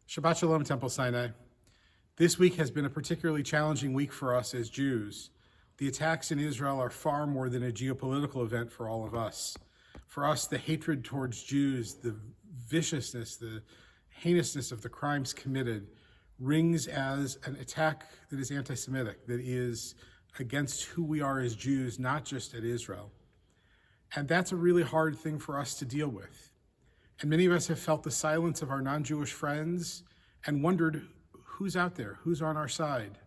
Shabbat Shalom, Temple Sinai. This week has been a particularly challenging week for us as Jews. The attacks in Israel are far more than a geopolitical event for all of us. For us, the hatred towards Jews, the viciousness, the heinousness of the crimes committed rings as an attack that is anti-Semitic, that is against who we are as Jews, not just at Israel. And that's a really hard thing for us to deal with. And many of us have felt the silence of our non-Jewish friends and wondered who's out there, who's on our side.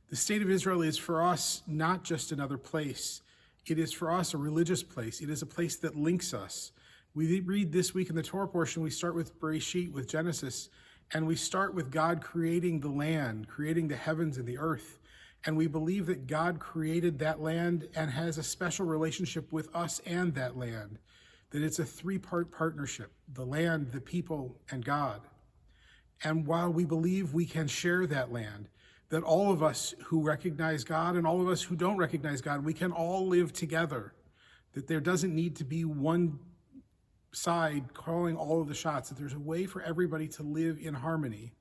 The state of Israel is for us not just another place. It is for us a religious place. It is a place that links us. We read this week in the Torah portion, we start with Bereshit, with Genesis, and we start with God creating the land, creating the heavens and the earth. And we believe that God created that land and has a special relationship with us and that land, that it's a three-part partnership, the land, the people, and God. And while we believe we can share that land, that all of us who recognize God and all of us who don't recognize God, we can all live together, that there doesn't need to be one side calling all of the shots, that there's a way for everybody to live in harmony.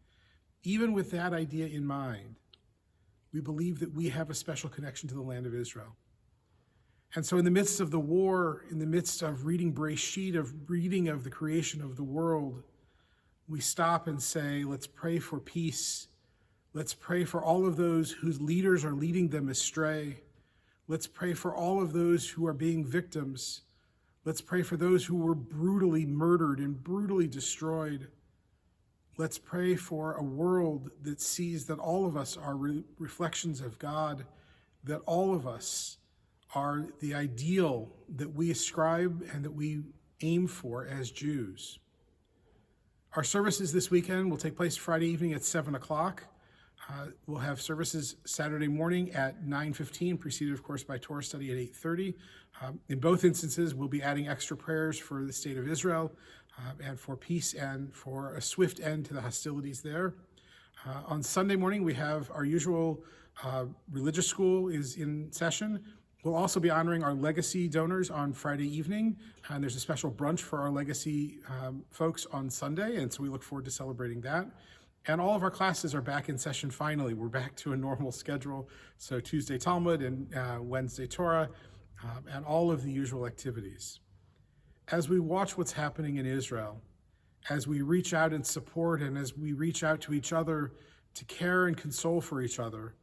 Even with that idea in mind, we believe that we have a special connection to the land of Israel. And so in the midst of the war, in the midst of reading Bereshit, of reading of the creation of the world, we stop and say, let's pray for peace. Let's pray for all of those whose leaders are leading them astray. Let's pray for all of those who are being victims. Let's pray for those who were brutally murdered and brutally destroyed. Let's pray for a world that sees that all of us are reflections of God, that all of us are the ideal that we ascribe and that we aim for as Jews. Our services this weekend will take place Friday evening at 7 o'clock. We'll have services Saturday morning at 9:15, preceded, of course, by Torah study at 8:30. In both instances, we'll be adding extra prayers for the state of Israel and for peace and for a swift end to the hostilities there. On Sunday morning, we have our usual religious school is in session. We'll also be honoring our legacy donors on Friday evening, and there's a special brunch for our legacy folks on Sunday, and so we look forward to celebrating that. And all of our classes are back in session finally. We're back to a normal schedule, so Tuesday Talmud and Wednesday Torah, and all of the usual activities. As we watch what's happening in Israel, as we reach out and support, and as we reach out to each other to care and console for each other,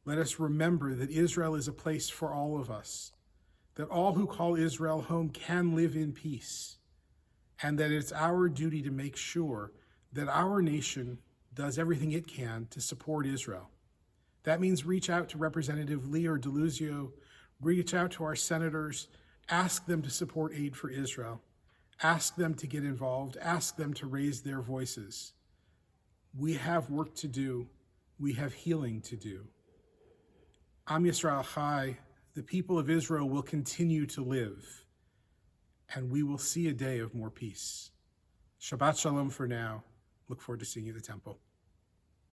let us remember that Israel is a place for all of us, that all who call Israel home can live in peace, and that it's our duty to make sure that our nation does everything it can to support Israel. That means reach out to Representative Lear Deluzio, reach out to our senators, ask them to support aid for Israel, ask them to get involved, ask them to raise their voices. We have work to do. We have healing to do. Am Yisrael Chai, the people of Israel will continue to live, and we will see a day of more peace. Shabbat Shalom for now. Look forward to seeing you at the temple.